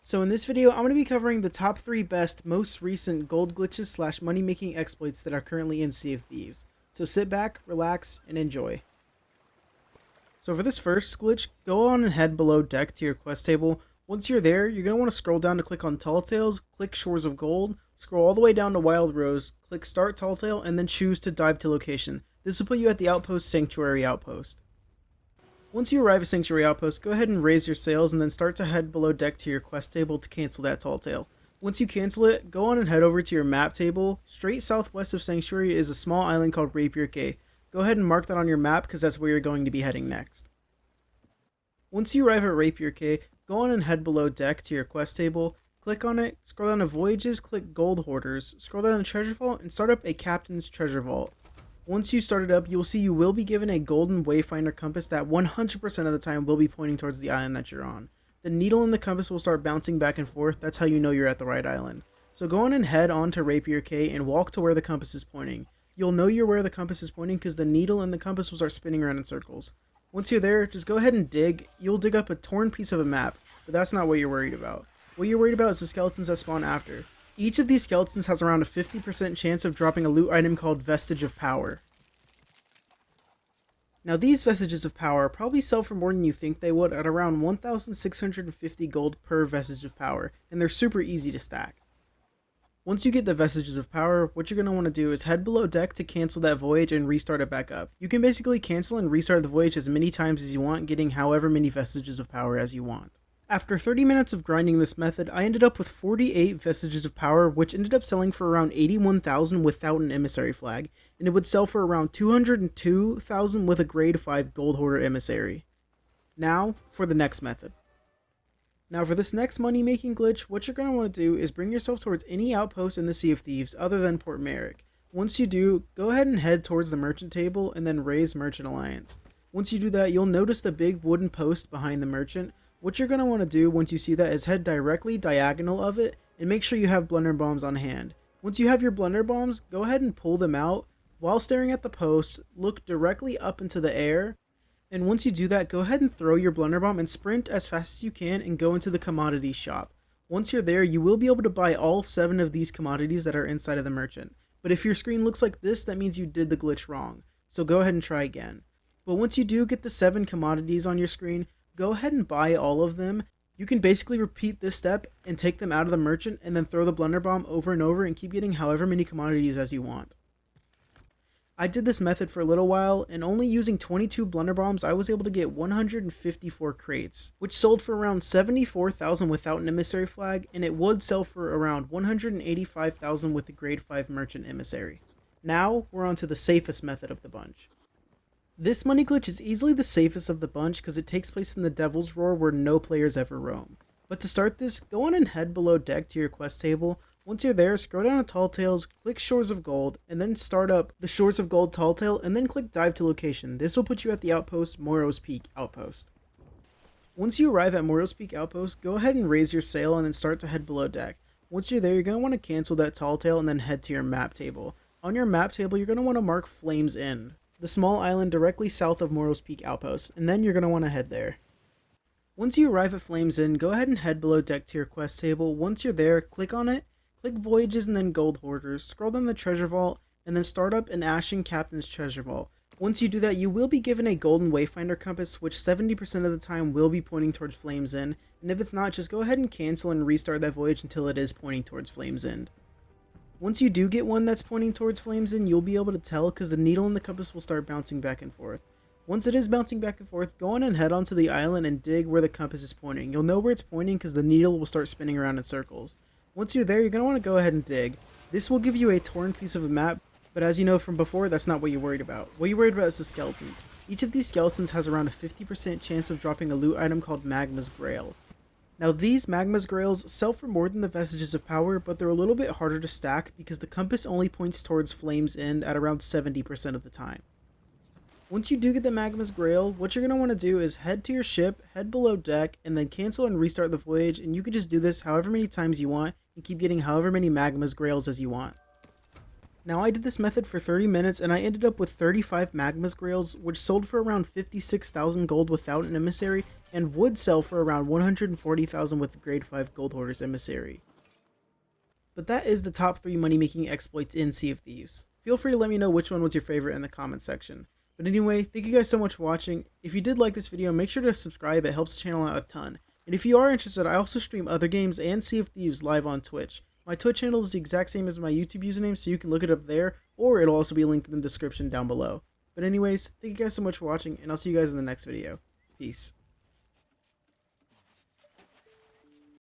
So in this video, I'm going to be covering the top 3 best, most recent gold glitches slash money making exploits that are currently in Sea of Thieves. So sit back, relax, and enjoy. So for this first glitch, go on and head below deck to your quest table. Once you're there, you're going to want to scroll down to click on Tall Tales, click Shores of Gold, scroll all the way down to Wild Rose, click Start Tall Tale, and then choose to dive to location. This will put you at the Outpost Sanctuary Outpost. Once you arrive at Sanctuary Outpost, go ahead and raise your sails and then start to head below deck to your quest table to cancel that tall tale. Once you cancel it, go on and head over to your map table. Straight southwest of Sanctuary is a small island called Rapier Cay. Go ahead and mark that on your map because that's where you're going to be heading next. Once you arrive at Rapier Cay, go on and head below deck to your quest table. Click on it, scroll down to Voyages, click Gold Hoarders, scroll down to Treasure Vault, and start up a Captain's Treasure Vault. Once you start it up, you'll see you will be given a golden wayfinder compass that 100% of the time will be pointing towards the island that you're on. The needle in the compass will start bouncing back and forth. That's how you know you're at the right island. So go on and head on to Rapier Cay and walk to where the compass is pointing. You'll know you're where the compass is pointing because the needle in the compass will start spinning around in circles. Once you're there, just go ahead and dig. You'll dig up a torn piece of a map, but that's not what you're worried about. What you're worried about is the skeletons that spawn after. Each of these skeletons has around a 50% chance of dropping a loot item called Vestige of Power. Now these Vestages of Power probably sell for more than you think they would at around 1,650 gold per Vestige of Power, and they're super easy to stack. Once you get the Vestages of Power, what you're going to want to do is head below deck to cancel that voyage and restart it back up. You can basically cancel and restart the voyage as many times as you want, getting however many Vestages of Power as you want. After 30 minutes of grinding this method, I ended up with 48 Vestages of Power, which ended up selling for around 81,000 without an emissary flag, and it would sell for around 202,000 with a grade 5 gold hoarder emissary. Now, for the next method. Now for this next money making glitch, what you're going to want to do is bring yourself towards any outpost in the Sea of Thieves other than Port Merrick. Once you do, go ahead and head towards the merchant table and then raise Merchant Alliance. Once you do that, you'll notice the big wooden post behind the merchant. What you're going to want to do once you see that is head directly diagonal of it and make sure you have blunder bombs on hand. Once you have your blunder bombs, go ahead and pull them out. While staring at the post, look directly up into the air. And once you do that, go ahead and throw your blunder bomb and sprint as fast as you can and go into the commodities shop. Once you're there, you will be able to buy all 7 of these commodities that are inside of the merchant. But if your screen looks like this, that means you did the glitch wrong. So go ahead and try again. But once you do get the 7 commodities on your screen, go ahead and buy all of them. You can basically repeat this step and take them out of the merchant and then throw the blunder bomb over and over and keep getting however many commodities as you want. I did this method for a little while, and only using 22 blunder bombs, I was able to get 154 crates, which sold for around 74,000 without an emissary flag, and it would sell for around 185,000 with the grade 5 merchant emissary. Now, we're on to the safest method of the bunch. This money glitch is easily the safest of the bunch because it takes place in the Devil's Roar where no players ever roam. But to start this, go on and head below deck to your quest table. Once you're there, scroll down to Tall Tales, click Shores of Gold, and then start up the Shores of Gold Tall Tale, and then click Dive to Location. This will put you at the outpost, Morrow's Peak Outpost. Once you arrive at Morrow's Peak Outpost, go ahead and raise your sail and then start to head below deck. Once you're there, you're going to want to cancel that Tall Tale and then head to your map table. On your map table, you're going to want to mark Flames End, the small island directly south of Morrow's Peak Outpost, and then you're going to want to head there. Once you arrive at Flames End, go ahead and head below deck to your quest table. Once you're there, click on it, click Voyages and then Gold Hoarders, scroll down the Treasure Vault, and then start up an Ashen Captain's Treasure Vault. Once you do that, you will be given a golden wayfinder compass, which 70% of the time will be pointing towards Flames End, and if it's not, just go ahead and cancel and restart that voyage until it is pointing towards Flames End. Once you do get one that's pointing towards Flames End, you'll be able to tell because the needle in the compass will start bouncing back and forth. Once it is bouncing back and forth, go on and head onto the island and dig where the compass is pointing. You'll know where it's pointing because the needle will start spinning around in circles. Once you're there, you're going to want to go ahead and dig. This will give you a torn piece of a map, but as you know from before, that's not what you're worried about. What you're worried about is the skeletons. Each of these skeletons has around a 50% chance of dropping a loot item called Magma's Grail. Now these Magma's Grails sell for more than the Vestages of Power, but they're a little bit harder to stack because the compass only points towards Flames End at around 70% of the time. Once you do get the Magma's Grail, what you're going to want to do is head to your ship, head below deck, and then cancel and restart the voyage, and you can just do this however many times you want and keep getting however many Magma's Grails as you want. Now I did this method for 30 minutes and I ended up with 35 Magma's Grails, which sold for around 56,000 gold without an emissary, and would sell for around 140,000 with the grade 5 Gold Hoarder's emissary. But that is the top 3 money making exploits in Sea of Thieves. Feel free to let me know which one was your favorite in the comment section. But anyway, thank you guys so much for watching. If you did like this video, make sure to subscribe, it helps the channel out a ton. And if you are interested, I also stream other games and Sea of Thieves live on Twitch. My Twitch channel is the exact same as my YouTube username, so you can look it up there, or it'll also be linked in the description down below. But anyways, thank you guys so much for watching, and I'll see you guys in the next video. Peace.